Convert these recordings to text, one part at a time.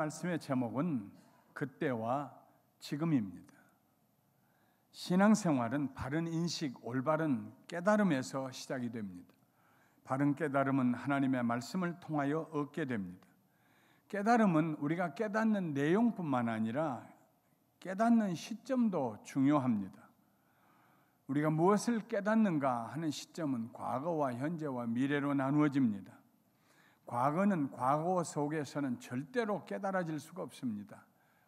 말씀의 제목은 그때와 지금입니다. 신앙생활은 바른 인식, 올바른 깨달음에서 시작이 됩니다. 바른 깨달음은 하나님의 말씀을 통하여 얻게 됩니다. 깨달음은 우리가 깨닫는 내용뿐만 아니라 깨닫는 시점도 중요합니다. 우리가 무엇을 깨닫는가 하는 시점은 과거와 현재와 미래로 나누어집니다. 과거는 과거 속에서는 절대로 깨달아질 수가 없습니다.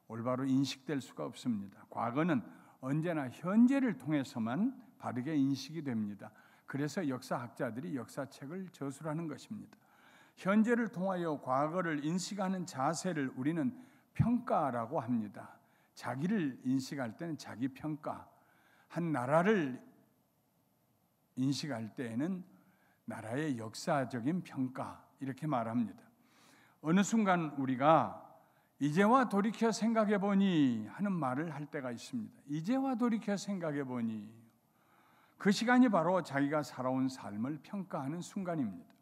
올바로 인식될 수가 없습니다. 과거는 언제나 현재를 통해서만 바르게 인식이 됩니다. 그래서 역사학자들이 역사책을 저술하는 것입니다. 현재를 통하여 과거를 인식하는 자세를 우리는 평가라고 합니다. 자기를 인식할 때는 자기 평가, 한 나라를 인식할 때에는 나라의 역사적인 평가, 이렇게 말합니다. 어느 순간 우리가 이제와 돌이켜 생각해 보니 하는 말을 할 때가 있습니다. 이제와 돌이켜 생각해 보니, 그 시간이 바로 자기가 살아온 삶을 평가하는 순간입니다.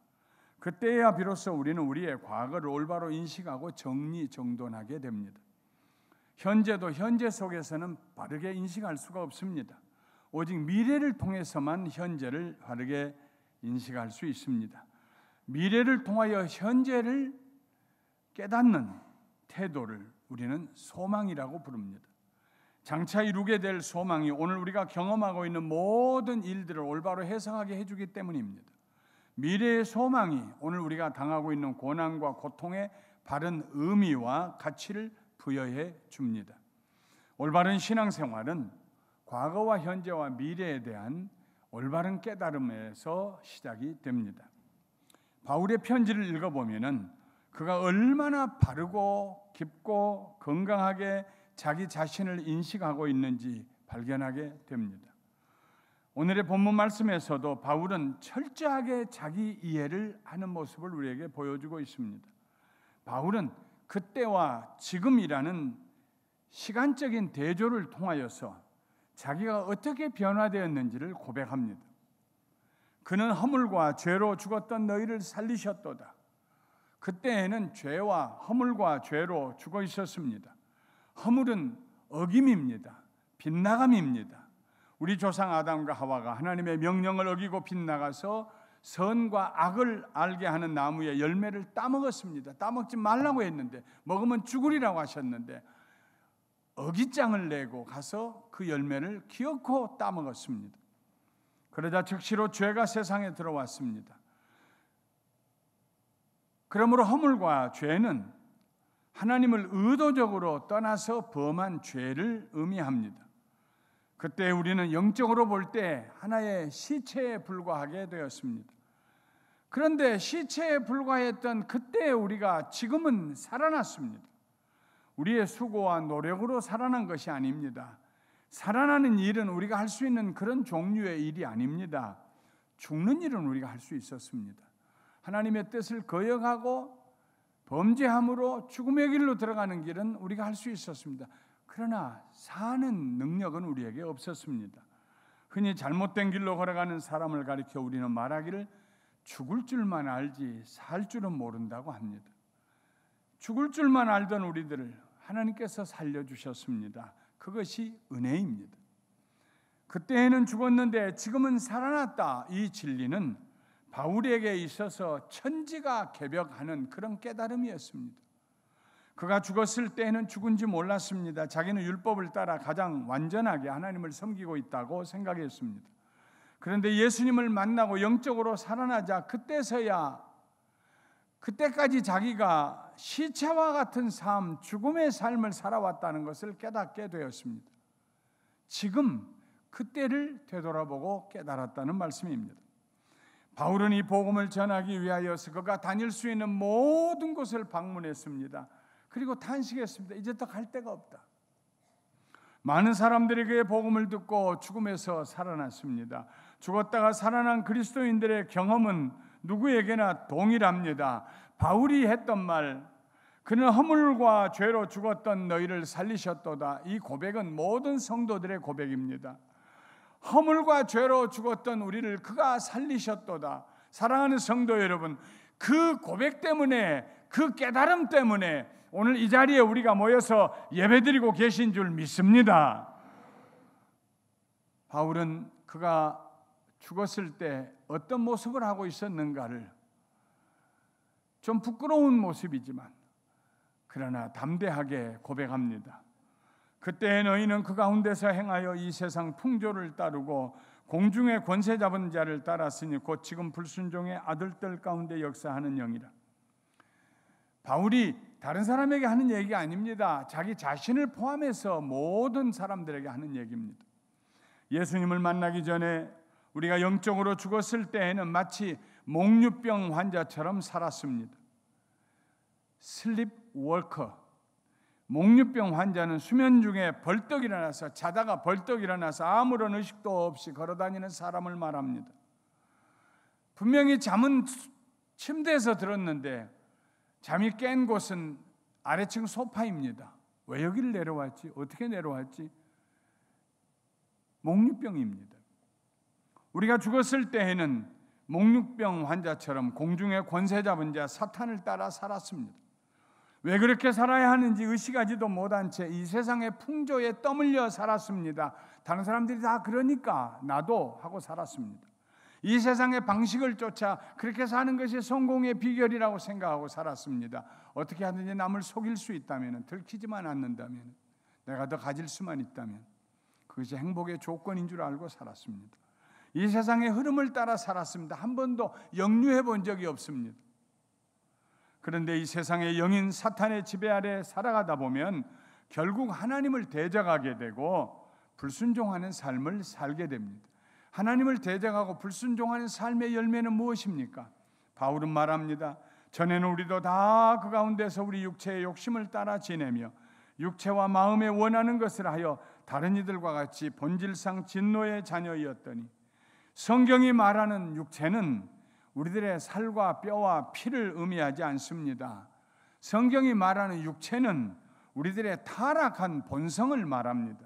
그때야 비로소 우리는 우리의 과거를 올바로 인식하고 정리정돈하게 됩니다. 현재도 현재 속에서는 바르게 인식할 수가 없습니다. 오직 미래를 통해서만 현재를 바르게 인식할 수 있습니다. 미래를 통하여 현재를 깨닫는 태도를 우리는 소망이라고 부릅니다. 장차 이루게 될 소망이 오늘 우리가 경험하고 있는 모든 일들을 올바로 해석하게 해주기 때문입니다. 미래의 소망이 오늘 우리가 당하고 있는 고난과 고통에 바른 의미와 가치를 부여해 줍니다. 올바른 신앙생활은 과거와 현재와 미래에 대한 올바른 깨달음에서 시작이 됩니다. 바울의 편지를 읽어보면 그가 얼마나 바르고 깊고 건강하게 자기 자신을 인식하고 있는지 발견하게 됩니다. 오늘의 본문 말씀에서도 바울은 철저하게 자기 이해를 하는 모습을 우리에게 보여주고 있습니다. 바울은 그때와 지금이라는 시간적인 대조를 통하여서 자기가 어떻게 변화되었는지를 고백합니다. 그는 허물과 죄로 죽었던 너희를 살리셨도다. 그때에는 죄와 허물과 죄로 죽어 있었습니다. 허물은 어김입니다. 빗나감입니다. 우리 조상 아담과 하와가 하나님의 명령을 어기고 빗나가서 선과 악을 알게 하는 나무의 열매를 따먹었습니다. 따먹지 말라고 했는데, 먹으면 죽으리라고 하셨는데 어깃장을 내고 가서 그 열매를 기어코 따먹었습니다. 그러자 즉시로 죄가 세상에 들어왔습니다. 그러므로 허물과 죄는 하나님을 의도적으로 떠나서 범한 죄를 의미합니다. 그때 우리는 영적으로 볼 때 하나의 시체에 불과하게 되었습니다. 그런데 시체에 불과했던 그때 우리가 지금은 살아났습니다. 우리의 수고와 노력으로 살아난 것이 아닙니다. 살아나는 일은 우리가 할 수 있는 그런 종류의 일이 아닙니다. 죽는 일은 우리가 할 수 있었습니다. 하나님의 뜻을 거역하고 범죄함으로 죽음의 길로 들어가는 길은 우리가 할 수 있었습니다. 그러나 사는 능력은 우리에게 없었습니다. 흔히 잘못된 길로 걸어가는 사람을 가리켜 우리는 말하기를 죽을 줄만 알지 살 줄은 모른다고 합니다. 죽을 줄만 알던 우리들을 하나님께서 살려주셨습니다. 그것이 은혜입니다. 그때에는 죽었는데 지금은 살아났다. 이 진리는 바울에게 있어서 천지가 개벽하는 그런 깨달음이었습니다. 그가 죽었을 때에는 죽은지 몰랐습니다. 자기는 율법을 따라 가장 완전하게 하나님을 섬기고 있다고 생각했습니다. 그런데 예수님을 만나고 영적으로 살아나자 그때까지 자기가 시체와 같은 삶, 죽음의 삶을 살아왔다는 것을 깨닫게 되었습니다. 지금 그때를 되돌아보고 깨달았다는 말씀입니다. 바울은 이 복음을 전하기 위하여서 그가 다닐 수 있는 모든 곳을 방문했습니다. 그리고 탄식했습니다. 이제 더 갈 데가 없다. 많은 사람들이 그의 복음을 듣고 죽음에서 살아났습니다. 죽었다가 살아난 그리스도인들의 경험은 누구에게나 동일합니다. 바울이 했던 말, 그는 허물과 죄로 죽었던 너희를 살리셨도다. 이 고백은 모든 성도들의 고백입니다. 허물과 죄로 죽었던 우리를 그가 살리셨도다. 사랑하는 성도 여러분, 그 고백 때문에, 그 깨달음 때문에 오늘 이 자리에 우리가 모여서 예배드리고 계신 줄 믿습니다. 바울은 그가 죽었을 때 어떤 모습을 하고 있었는가를, 좀 부끄러운 모습이지만 그러나 담대하게 고백합니다. 그때 너희는 그 가운데서 행하여 이 세상 풍조를 따르고 공중의 권세 잡은 자를 따랐으니 곧 지금 불순종의 아들들 가운데 역사하는 영이라. 바울이 다른 사람에게 하는 얘기가 아닙니다. 자기 자신을 포함해서 모든 사람들에게 하는 얘기입니다. 예수님을 만나기 전에 우리가 영적으로 죽었을 때에는 마치 몽유병 환자처럼 살았습니다. 슬립 워커. 몽유병 환자는 수면 중에 벌떡 일어나서, 자다가 벌떡 일어나서 아무런 의식도 없이 걸어다니는 사람을 말합니다. 분명히 잠은 침대에서 들었는데 잠이 깬 곳은 아래층 소파입니다. 왜 여기를 내려왔지? 어떻게 내려왔지? 몽유병입니다. 우리가 죽었을 때에는 몽유병 환자처럼 공중의 권세 잡은 자 사탄을 따라 살았습니다. 왜 그렇게 살아야 하는지 의식하지도 못한 채 이 세상의 풍조에 떠밀려 살았습니다. 다른 사람들이 다 그러니까 나도 하고 살았습니다. 이 세상의 방식을 쫓아 그렇게 사는 것이 성공의 비결이라고 생각하고 살았습니다. 어떻게 하든지 남을 속일 수 있다면, 들키지만 않는다면, 내가 더 가질 수만 있다면 그것이 행복의 조건인 줄 알고 살았습니다. 이 세상의 흐름을 따라 살았습니다. 한 번도 역류해 본 적이 없습니다. 그런데 이 세상의 영인 사탄의 지배 아래 살아가다 보면 결국 하나님을 대적하게 되고 불순종하는 삶을 살게 됩니다. 하나님을 대적하고 불순종하는 삶의 열매는 무엇입니까? 바울은 말합니다. 전에는 우리도 다 그 가운데서 우리 육체의 욕심을 따라 지내며 육체와 마음에 원하는 것을 하여 다른 이들과 같이 본질상 진노의 자녀이었더니, 성경이 말하는 육체는 우리들의 살과 뼈와 피를 의미하지 않습니다. 성경이 말하는 육체는 우리들의 타락한 본성을 말합니다.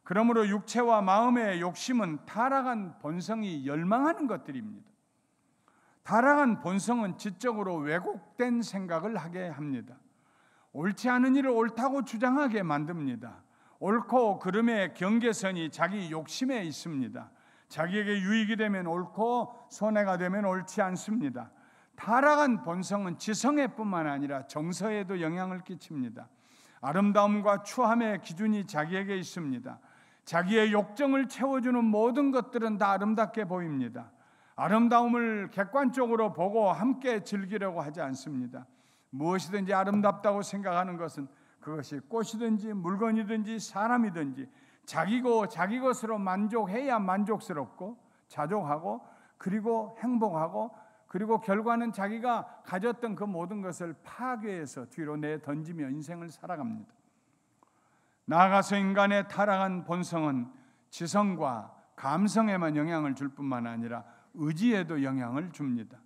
그러므로 육체와 마음의 욕심은 타락한 본성이 열망하는 것들입니다. 타락한 본성은 지적으로 왜곡된 생각을 하게 합니다. 옳지 않은 일을 옳다고 주장하게 만듭니다. 옳고 그름의 경계선이 자기 욕심에 있습니다. 자기에게 유익이 되면 옳고 손해가 되면 옳지 않습니다. 타락한 본성은 지성에뿐만 아니라 정서에도 영향을 끼칩니다. 아름다움과 추함의 기준이 자기에게 있습니다. 자기의 욕정을 채워주는 모든 것들은 다 아름답게 보입니다. 아름다움을 객관적으로 보고 함께 즐기려고 하지 않습니다. 무엇이든지 아름답다고 생각하는 것은 그것이 꽃이든지 물건이든지 사람이든지 자기고 자기 것으로 만족해야 만족스럽고 자족하고 그리고 행복하고, 그리고 결과는 자기가 가졌던 그 모든 것을 파괴해서 뒤로 내던지며 인생을 살아갑니다. 나아가서 인간의 타락한 본성은 지성과 감성에만 영향을 줄 뿐만 아니라 의지에도 영향을 줍니다.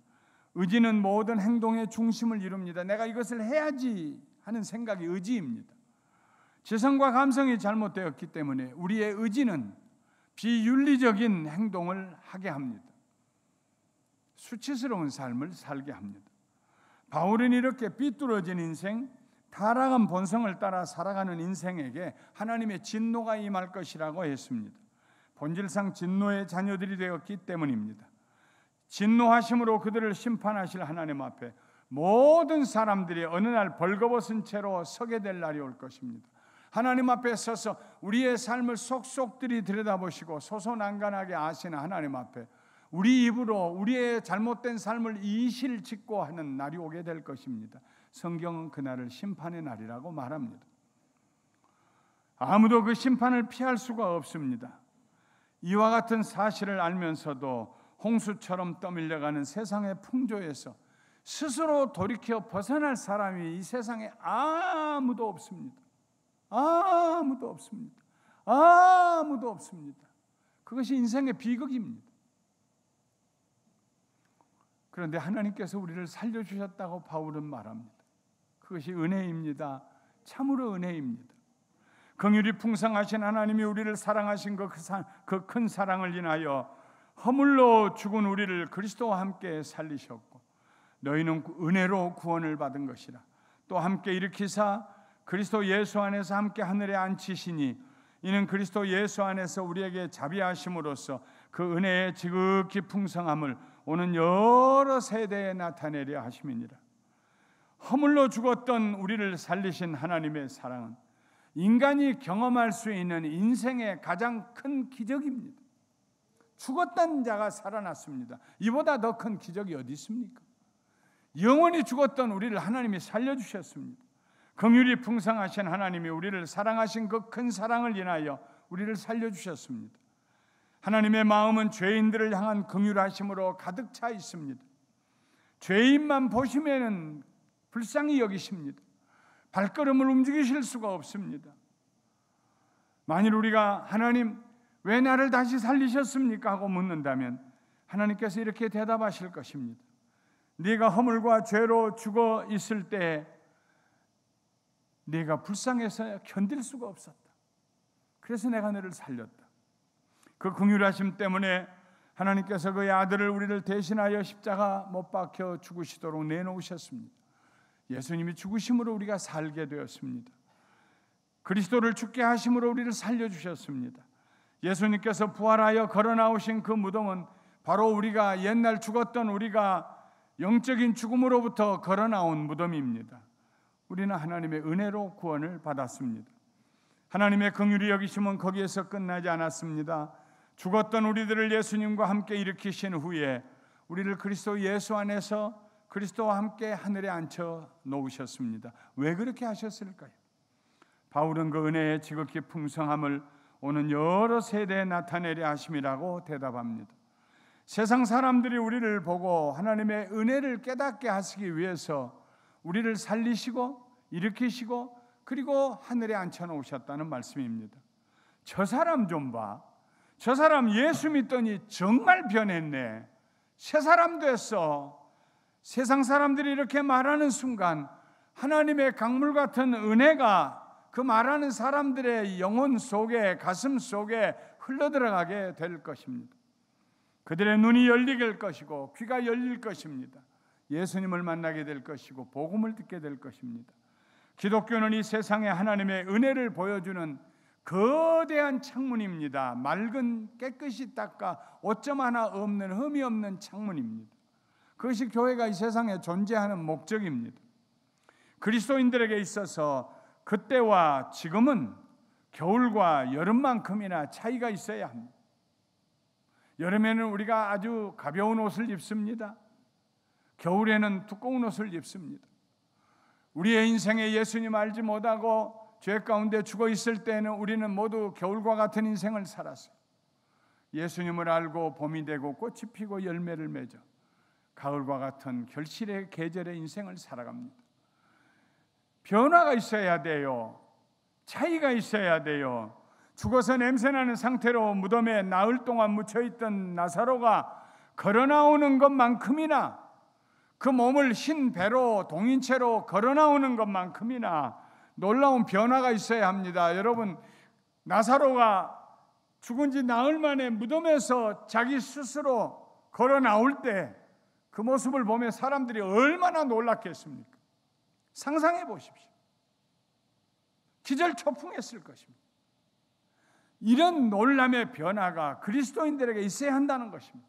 의지는 모든 행동의 중심을 이룹니다. 내가 이것을 해야지 하는 생각이 의지입니다. 지성과 감성이 잘못되었기 때문에 우리의 의지는 비윤리적인 행동을 하게 합니다. 수치스러운 삶을 살게 합니다. 바울은 이렇게 삐뚤어진 인생, 타락한 본성을 따라 살아가는 인생에게 하나님의 진노가 임할 것이라고 했습니다. 본질상 진노의 자녀들이 되었기 때문입니다. 진노하심으로 그들을 심판하실 하나님 앞에 모든 사람들이 어느 날 벌거벗은 채로 서게 될 날이 올 것입니다. 하나님 앞에 서서 우리의 삶을 속속들이 들여다보시고 소소난간하게 아시는 하나님 앞에 우리 입으로 우리의 잘못된 삶을 이실 짓고 하는 날이 오게 될 것입니다. 성경은 그날을 심판의 날이라고 말합니다. 아무도 그 심판을 피할 수가 없습니다. 이와 같은 사실을 알면서도 홍수처럼 떠밀려가는 세상의 풍조에서 스스로 돌이켜 벗어날 사람이 이 세상에 아무도 없습니다. 아무도 없습니다. 아무도 없습니다. 그것이 인생의 비극입니다. 그런데 하나님께서 우리를 살려주셨다고 바울은 말합니다. 그것이 은혜입니다. 참으로 은혜입니다. 긍휼이 풍성하신 하나님이 우리를 사랑하신 그 큰 사랑을 인하여 허물로 죽은 우리를 그리스도와 함께 살리셨고, 너희는 은혜로 구원을 받은 것이라. 또 함께 일으키사 그리스도 예수 안에서 함께 하늘에 앉히시니 이는 그리스도 예수 안에서 우리에게 자비하심으로써 그 은혜의 지극히 풍성함을 오는 여러 세대에 나타내려 하심이니라. 허물로 죽었던 우리를 살리신 하나님의 사랑은 인간이 경험할 수 있는 인생의 가장 큰 기적입니다. 죽었던 자가 살아났습니다. 이보다 더 큰 기적이 어디 있습니까? 영원히 죽었던 우리를 하나님이 살려주셨습니다. 긍휼이 풍성하신 하나님이 우리를 사랑하신 그 큰 사랑을 인하여 우리를 살려주셨습니다. 하나님의 마음은 죄인들을 향한 긍휼하심으로 가득 차 있습니다. 죄인만 보시면은 불쌍히 여기십니다. 발걸음을 움직이실 수가 없습니다. 만일 우리가 하나님 왜 나를 다시 살리셨습니까? 하고 묻는다면 하나님께서 이렇게 대답하실 것입니다. 네가 허물과 죄로 죽어 있을 때 네가 불쌍해서 견딜 수가 없었다. 그래서 내가 너를 살렸다. 그 긍휼하심 때문에 하나님께서 그의 아들을 우리를 대신하여 십자가 못 박혀 죽으시도록 내놓으셨습니다. 예수님이 죽으심으로 우리가 살게 되었습니다. 그리스도를 죽게 하심으로 우리를 살려주셨습니다. 예수님께서 부활하여 걸어 나오신 그 무덤은 바로 우리가 옛날 죽었던 우리가 영적인 죽음으로부터 걸어 나온 무덤입니다. 우리는 하나님의 은혜로 구원을 받았습니다. 하나님의 긍휼히 여기심은 거기에서 끝나지 않았습니다. 죽었던 우리들을 예수님과 함께 일으키신 후에 우리를 그리스도 예수 안에서 그리스도와 함께 하늘에 앉혀 놓으셨습니다. 왜 그렇게 하셨을까요? 바울은 그 은혜의 지극히 풍성함을 오는 여러 세대에 나타내려 하심이라고 대답합니다. 세상 사람들이 우리를 보고 하나님의 은혜를 깨닫게 하시기 위해서 우리를 살리시고 일으키시고 그리고 하늘에 앉혀 놓으셨다는 말씀입니다. 저 사람 좀 봐. 저 사람 예수 믿더니 정말 변했네. 새 사람 됐어. 세상 사람들이 이렇게 말하는 순간 하나님의 강물 같은 은혜가 그 말하는 사람들의 영혼 속에, 가슴 속에 흘러들어가게 될 것입니다. 그들의 눈이 열리게 것이고 귀가 열릴 것입니다. 예수님을 만나게 될 것이고 복음을 듣게 될 것입니다. 기독교는 이 세상에 하나님의 은혜를 보여주는 거대한 창문입니다. 맑은 깨끗이 닦아 오점 하나 없는 흠이 없는 창문입니다. 그것이 교회가 이 세상에 존재하는 목적입니다. 그리스도인들에게 있어서 그때와 지금은 겨울과 여름만큼이나 차이가 있어야 합니다. 여름에는 우리가 아주 가벼운 옷을 입습니다. 겨울에는 두꺼운 옷을 입습니다. 우리의 인생에 예수님 알지 못하고 죄 가운데 죽어 있을 때는 우리는 모두 겨울과 같은 인생을 살았어요. 예수님을 알고 봄이 되고 꽃이 피고 열매를 맺어 가을과 같은 결실의 계절의 인생을 살아갑니다. 변화가 있어야 돼요. 차이가 있어야 돼요. 죽어서 냄새나는 상태로 무덤에 나흘 동안 묻혀있던 나사로가 걸어 나오는 것만큼이나 그 몸을 흰 배로 동인체로 걸어 나오는 것만큼이나 놀라운 변화가 있어야 합니다. 여러분, 나사로가 죽은 지 나흘 만에 무덤에서 자기 스스로 걸어 나올 때 그 모습을 보며 사람들이 얼마나 놀랐겠습니까? 상상해 보십시오. 기절초풍했을 것입니다. 이런 놀람의 변화가 그리스도인들에게 있어야 한다는 것입니다.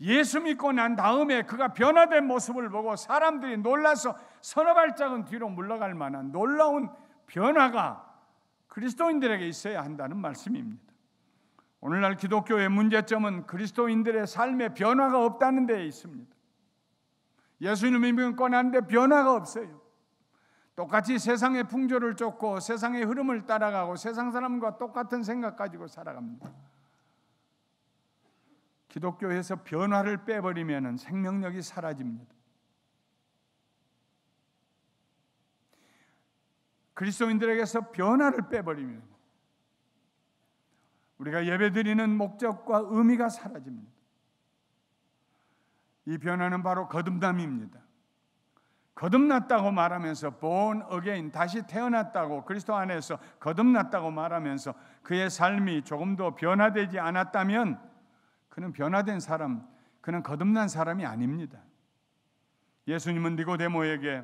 예수 믿고 난 다음에 그가 변화된 모습을 보고 사람들이 놀라서 서너 발짝은 뒤로 물러갈 만한 놀라운 변화가 그리스도인들에게 있어야 한다는 말씀입니다. 오늘날 기독교의 문제점은 그리스도인들의 삶에 변화가 없다는 데에 있습니다. 예수님을 믿고 난데 변화가 없어요. 똑같이 세상의 풍조를 쫓고 세상의 흐름을 따라가고 세상 사람과 똑같은 생각 가지고 살아갑니다. 기독교에서 변화를 빼버리면 생명력이 사라집니다. 그리스도인들에게서 변화를 빼버리면 우리가 예배드리는 목적과 의미가 사라집니다. 이 변화는 바로 거듭남입니다. 거듭났다고 말하면서 born again, 다시 태어났다고, 그리스도 안에서 거듭났다고 말하면서 그의 삶이 조금도 변화되지 않았다면 그는 변화된 사람, 그는 거듭난 사람이 아닙니다. 예수님은 니고데모에게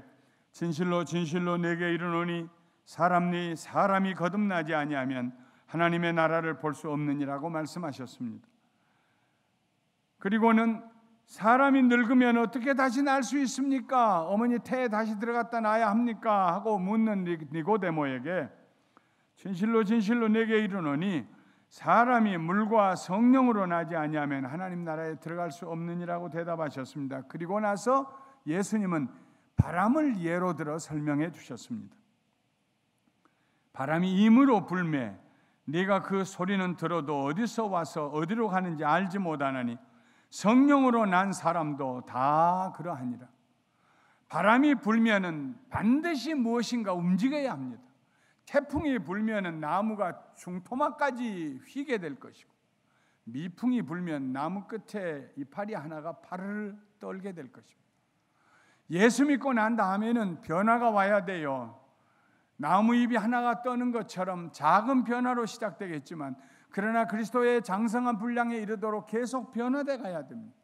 진실로 진실로 내게 이르노니 사람이 거듭나지 아니하면 하나님의 나라를 볼 수 없느니라고 말씀하셨습니다. 그리고는 사람이 늙으면 어떻게 다시 날 수 있습니까? 어머니 태에 다시 들어갔다 나야 합니까? 하고 묻는 니고데모에게 진실로 진실로 내게 이르노니 사람이 물과 성령으로 나지 아니하면 하나님 나라에 들어갈 수 없느니라고 대답하셨습니다. 그리고 나서 예수님은 바람을 예로 들어 설명해 주셨습니다. 바람이 임으로 불매 네가 그 소리는 들어도 어디서 와서 어디로 가는지 알지 못하나니 성령으로 난 사람도 다 그러하니라. 바람이 불면은 반드시 무엇인가 움직여야 합니다. 태풍이 불면은 나무가 중토막까지 휘게 될 것이고, 미풍이 불면 나무 끝에 이파리 하나가 파르르 떨게 될 것입니다. 예수 믿고 난 다음에는 변화가 와야 돼요. 나무잎이 하나가 떠는 것처럼 작은 변화로 시작되겠지만, 그러나 그리스도의 장성한 분량에 이르도록 계속 변화돼 가야 됩니다.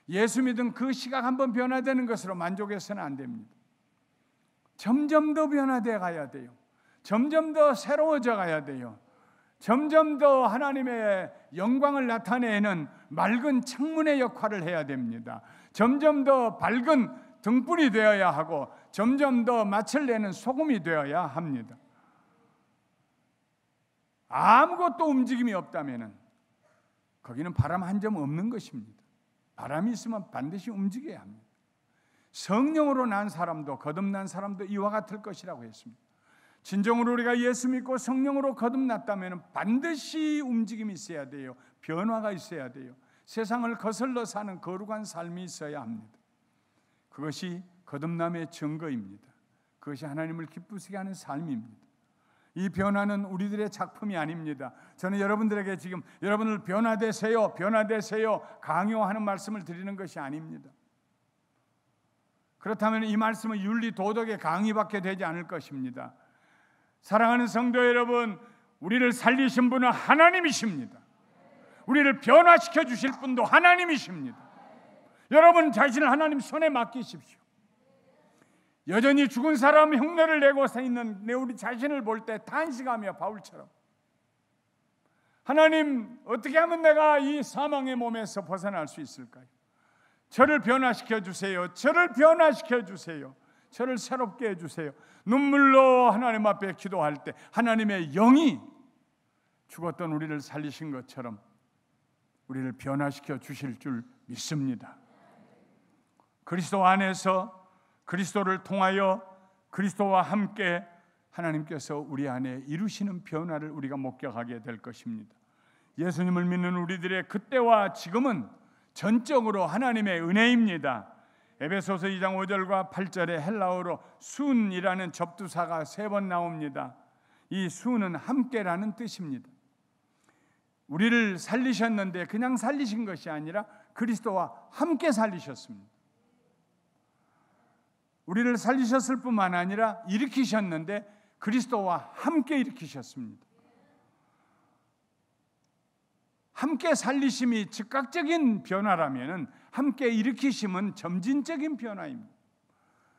예수 믿은 그 시각 한번 변화되는 것으로 만족해서는 안 됩니다. 점점 더 변화돼 가야 돼요. 점점 더 새로워져 가야 돼요. 점점 더 하나님의 영광을 나타내는 맑은 창문의 역할을 해야 됩니다. 점점 더 밝은 등불이 되어야 하고, 점점 더 맛을 내는 소금이 되어야 합니다. 아무것도 움직임이 없다면 거기는 바람 한 점 없는 것입니다. 바람이 있으면 반드시 움직여야 합니다. 성령으로 난 사람도 거듭난 사람도 이와 같을 것이라고 했습니다. 진정으로 우리가 예수 믿고 성령으로 거듭났다면 반드시 움직임이 있어야 돼요. 변화가 있어야 돼요. 세상을 거슬러 사는 거룩한 삶이 있어야 합니다. 그것이 거듭남의 증거입니다. 그것이 하나님을 기쁘시게 하는 삶입니다. 이 변화는 우리들의 작품이 아닙니다. 저는 여러분들에게 지금 여러분을 변화되세요, 변화되세요 강요하는 말씀을 드리는 것이 아닙니다. 그렇다면 이 말씀은 윤리 도덕의 강의밖에 되지 않을 것입니다. 사랑하는 성도 여러분, 우리를 살리신 분은 하나님이십니다. 우리를 변화시켜 주실 분도 하나님이십니다. 여러분 자신을 하나님 손에 맡기십시오. 여전히 죽은 사람 흉내를 내고 서 있는 우리 자신을 볼 때 탄식하며 바울처럼, 하나님 어떻게 하면 내가 이 사망의 몸에서 벗어날 수 있을까요? 저를 변화시켜 주세요. 저를 변화시켜 주세요. 저를 새롭게 해주세요. 눈물로 하나님 앞에 기도할 때 하나님의 영이 죽었던 우리를 살리신 것처럼 우리를 변화시켜 주실 줄 믿습니다. 그리스도 안에서, 그리스도를 통하여, 그리스도와 함께 하나님께서 우리 안에 이루시는 변화를 우리가 목격하게 될 것입니다. 예수님을 믿는 우리들의 그때와 지금은 전적으로 하나님의 은혜입니다. 에베소서 2장 5절과 8절에 헬라어로 순이라는 접두사가 3번 나옵니다. 이 순은 함께라는 뜻입니다. 우리를 살리셨는데 그냥 살리신 것이 아니라 그리스도와 함께 살리셨습니다. 우리를 살리셨을 뿐만 아니라 일으키셨는데 그리스도와 함께 일으키셨습니다. 함께 살리심이 즉각적인 변화라면 함께 일으키심은 점진적인 변화입니다.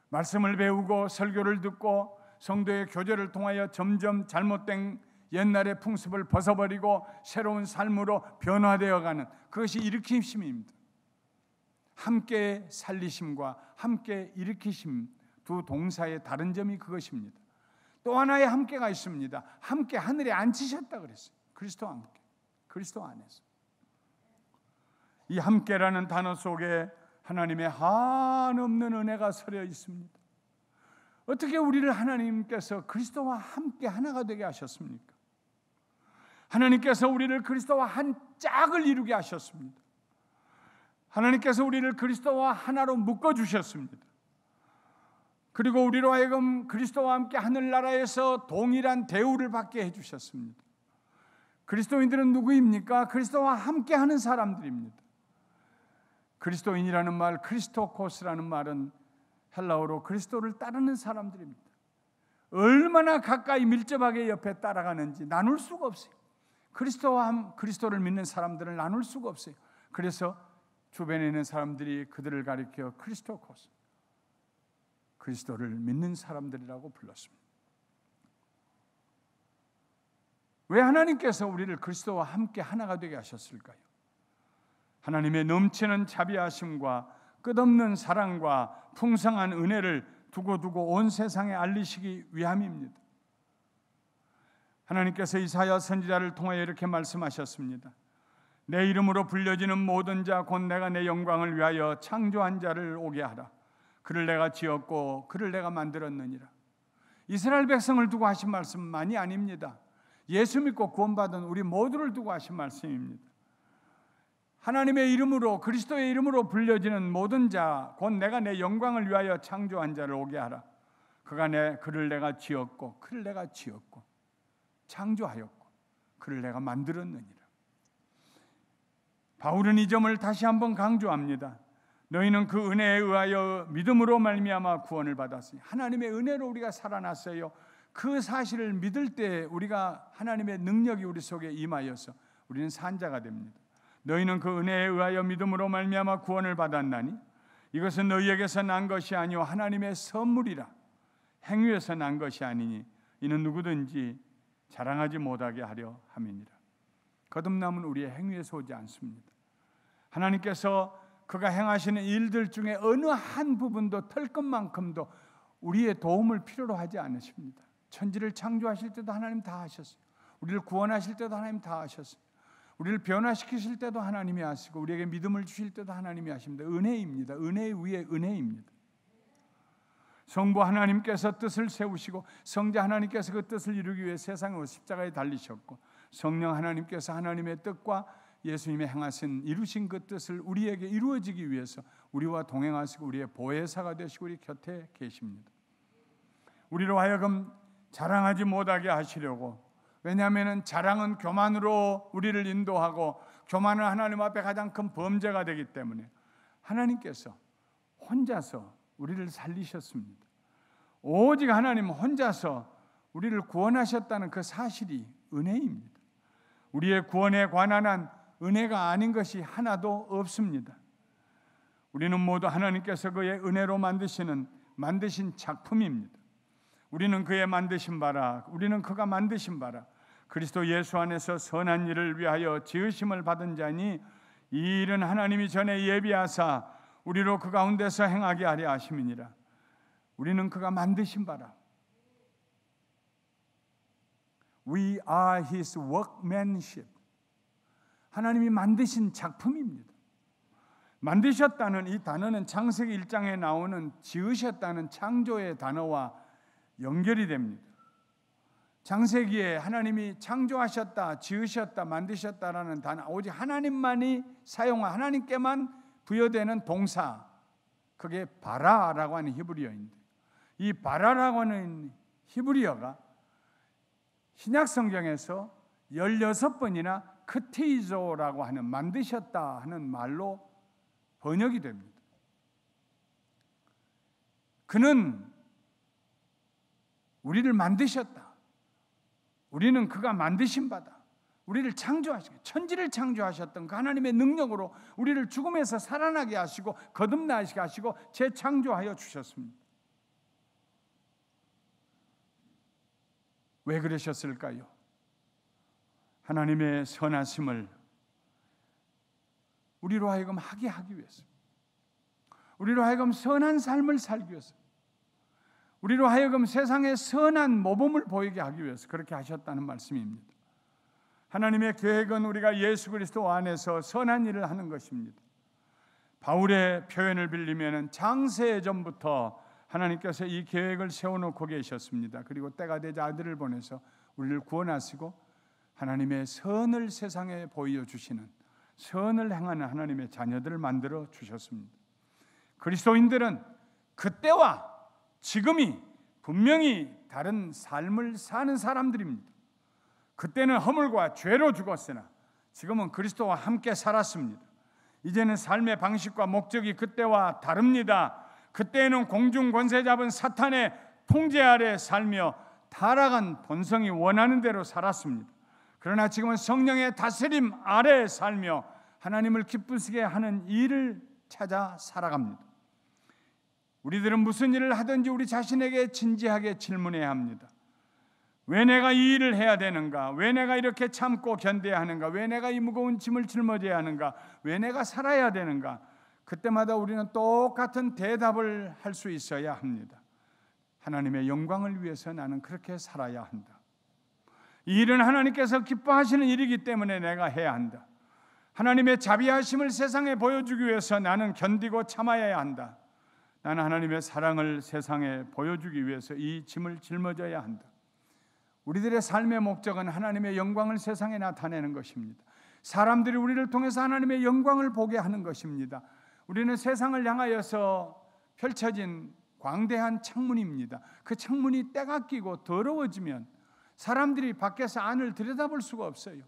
말씀을 배우고 설교를 듣고 성도의 교제를 통하여 점점 잘못된 옛날의 풍습을 벗어버리고 새로운 삶으로 변화되어가는, 그것이 일으키심입니다. 함께 살리심과 함께 일으키심 두 동사의 다른 점이 그것입니다. 또 하나의 함께가 있습니다. 함께 하늘에 앉히셨다 그랬어요. 그리스도와 함께, 그리스도 안에서. 이 함께라는 단어 속에 하나님의 한없는 은혜가 서려 있습니다. 어떻게 우리를 하나님께서 그리스도와 함께 하나가 되게 하셨습니까? 하나님께서 우리를 그리스도와 한 짝을 이루게 하셨습니다. 하나님께서 우리를 그리스도와 하나로 묶어주셨습니다. 그리고 우리로 하여금 그리스도와 함께 하늘나라에서 동일한 대우를 받게 해주셨습니다. 그리스도인들은 누구입니까? 그리스도와 함께하는 사람들입니다. 그리스도인이라는 말, 크리스토코스라는 말은 헬라어로 그리스도를 따르는 사람들입니다. 얼마나 가까이 밀접하게 옆에 따라가는지 나눌 수가 없어요. 그리스도를 믿는 사람들을 나눌 수가 없어요. 그래서 주변에 있는 사람들이 그들을 가리켜 크리스토코스, 그리스도를 믿는 사람들이라고 불렀습니다. 왜 하나님께서 우리를 그리스도와 함께 하나가 되게 하셨을까요? 하나님의 넘치는 자비하심과 끝없는 사랑과 풍성한 은혜를 두고두고 온 세상에 알리시기 위함입니다. 하나님께서 이사야 선지자를 통하여 이렇게 말씀하셨습니다. 내 이름으로 불려지는 모든 자 곧 내가 내 영광을 위하여 창조한 자를 오게 하라. 그를 내가 지었고 그를 내가 만들었느니라. 이스라엘 백성을 두고 하신 말씀만이 아닙니다. 예수 믿고 구원받은 우리 모두를 두고 하신 말씀입니다. 하나님의 이름으로 그리스도의 이름으로 불려지는 모든 자 곧 내가 내 영광을 위하여 창조한 자를 오게 하라. 그를 내가 지었고 그를 내가 지었고 창조하였고 그를 내가 만들었느니라. 바울은 이 점을 다시 한번 강조합니다. 너희는 그 은혜에 의하여 믿음으로 말미암아 구원을 받았으니 하나님의 은혜로 우리가 살아났어요. 그 사실을 믿을 때 우리가 하나님의 능력이 우리 속에 임하여서 우리는 산자가 됩니다. 너희는 그 은혜에 의하여 믿음으로 말미암아 구원을 받았나니 이것은 너희에게서 난 것이 아니요 하나님의 선물이라. 행위에서 난 것이 아니니 이는 누구든지 자랑하지 못하게 하려 함이니라. 거듭남은 우리의 행위에서 오지 않습니다. 하나님께서 그가 행하시는 일들 중에 어느 한 부분도 털끝만큼도 우리의 도움을 필요로 하지 않으십니다. 천지를 창조하실 때도 하나님 다 하셨어요. 우리를 구원하실 때도 하나님 다 하셨어요. 우리를 변화시키실 때도 하나님이 하시고 우리에게 믿음을 주실 때도 하나님이 하십니다. 은혜입니다. 은혜 위에 은혜입니다. 성부 하나님께서 뜻을 세우시고 성자 하나님께서 그 뜻을 이루기 위해 세상에 십자가에 달리셨고 성령 하나님께서 하나님의 뜻과 예수님의 행하신 이루신 그 뜻을 우리에게 이루어지기 위해서 우리와 동행하시고 우리의 보혜사가 되시고 우리 곁에 계십니다. 우리로 하여금 자랑하지 못하게 하시려고. 왜냐하면 자랑은 교만으로 우리를 인도하고 교만은 하나님 앞에 가장 큰 범죄가 되기 때문에 하나님께서 혼자서 우리를 살리셨습니다. 오직 하나님 혼자서 우리를 구원하셨다는 그 사실이 은혜입니다. 우리의 구원에 관한 한 은혜가 아닌 것이 하나도 없습니다. 우리는 모두 하나님께서 그의 은혜로 만드신 작품입니다. 우리는 그의 만드신 바라, 우리는 그가 만드신 바라 그리스도 예수 안에서 선한 일을 위하여 지으심을 받은 자니 이 일은 하나님이 전에 예비하사 우리로 그 가운데서 행하게 하려 하심이니라. 우리는 그가 만드신 바라. We are His workmanship. 하나님이 만드신 작품입니다. 만드셨다는 이 단어는 창세기 1장에 나오는 지으셨다는 창조의 단어와 연결이 됩니다. 창세기에 하나님이 창조하셨다, 지으셨다, 만드셨다라는 단어, 오직 하나님만이 사용한 하나님께만 부여되는 동사, 그게 바라라고 하는 히브리어인데, 이 바라라고 하는 히브리어가 신약 성경에서 16번이나 크티조라고 하는 만드셨다 하는 말로 번역이 됩니다. 그는 우리를 만드셨다. 우리는 그가 만드신 바다. 우리를 창조하시고 천지를 창조하셨던 그 하나님의 능력으로 우리를 죽음에서 살아나게 하시고 거듭나게 하시고 재창조하여 주셨습니다. 왜 그러셨을까요? 하나님의 선하심을 우리로 하여금 하게 하기 위해서, 우리로 하여금 선한 삶을 살기 위해서, 우리로 하여금 세상에 선한 모범을 보이게 하기 위해서 그렇게 하셨다는 말씀입니다. 하나님의 계획은 우리가 예수 그리스도 안에서 선한 일을 하는 것입니다. 바울의 표현을 빌리면 장세 전부터 하나님께서 이 계획을 세워놓고 계셨습니다. 그리고 때가 되자 아들을 보내서 우리를 구원하시고 하나님의 선을 세상에 보여주시는, 선을 행하는 하나님의 자녀들을 만들어 주셨습니다. 그리스도인들은 그때와 지금이 분명히 다른 삶을 사는 사람들입니다. 그때는 허물과 죄로 죽었으나 지금은 그리스도와 함께 살았습니다. 이제는 삶의 방식과 목적이 그때와 다릅니다. 그때는 공중 권세 잡은 사탄의 통제 아래 살며 타락한 본성이 원하는 대로 살았습니다. 그러나 지금은 성령의 다스림 아래 살며 하나님을 기쁘시게 하는 일을 찾아 살아갑니다. 우리들은 무슨 일을 하든지 우리 자신에게 진지하게 질문해야 합니다. 왜 내가 이 일을 해야 되는가? 왜 내가 이렇게 참고 견뎌야 하는가? 왜 내가 이 무거운 짐을 짊어져야 하는가? 왜 내가 살아야 되는가? 그때마다 우리는 똑같은 대답을 할 수 있어야 합니다. 하나님의 영광을 위해서 나는 그렇게 살아야 한다. 이 일은 하나님께서 기뻐하시는 일이기 때문에 내가 해야 한다. 하나님의 자비하심을 세상에 보여주기 위해서 나는 견디고 참아야 한다. 나는 하나님의 사랑을 세상에 보여주기 위해서 이 짐을 짊어져야 한다. 우리들의 삶의 목적은 하나님의 영광을 세상에 나타내는 것입니다. 사람들이 우리를 통해서 하나님의 영광을 보게 하는 것입니다. 우리는 세상을 향하여서 펼쳐진 광대한 창문입니다. 그 창문이 때가 끼고 더러워지면 사람들이 밖에서 안을 들여다볼 수가 없어요.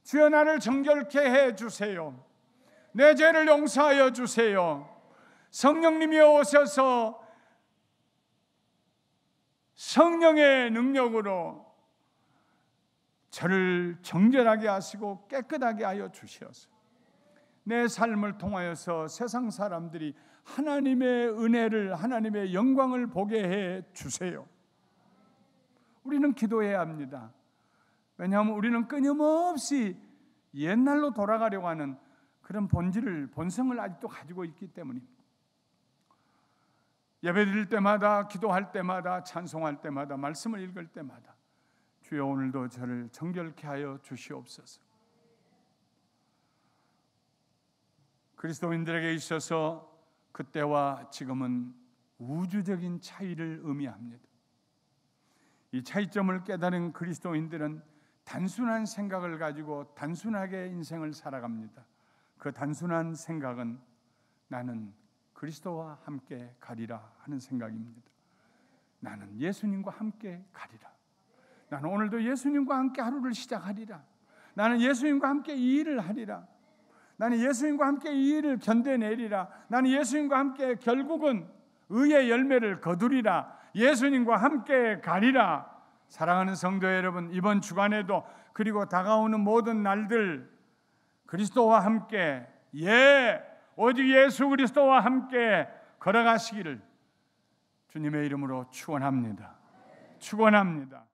주여 나를 정결케 해주세요. 내 죄를 용서하여 주세요. 성령님이 오셔서 성령의 능력으로 저를 정결하게 하시고 깨끗하게 하여 주시옵소서. 내 삶을 통하여서 세상 사람들이 하나님의 은혜를, 하나님의 영광을 보게 해 주세요. 우리는 기도해야 합니다. 왜냐하면 우리는 끊임없이 옛날로 돌아가려고 하는 그런 본성을 아직도 가지고 있기 때문입니다. 예배드릴 때마다, 기도할 때마다, 찬송할 때마다, 말씀을 읽을 때마다 주여 오늘도 저를 정결케 하여 주시옵소서. 그리스도인들에게 있어서 그때와 지금은 우주적인 차이를 의미합니다. 이 차이점을 깨달은 그리스도인들은 단순한 생각을 가지고 단순하게 인생을 살아갑니다. 그 단순한 생각은 나는 그리스도와 함께 가리라 하는 생각입니다. 나는 예수님과 함께 가리라. 나는 오늘도 예수님과 함께 하루를 시작하리라. 나는 예수님과 함께 이 일을 하리라. 나는 예수님과 함께 이 일을 견뎌내리라. 나는 예수님과 함께 결국은 의의 열매를 거두리라. 예수님과 함께 가리라. 사랑하는 성도 여러분, 이번 주간에도 그리고 다가오는 모든 날들 그리스도와 함께, 오직 예수 그리스도와 함께 걸어가시기를 주님의 이름으로 축원합니다. 축원합니다.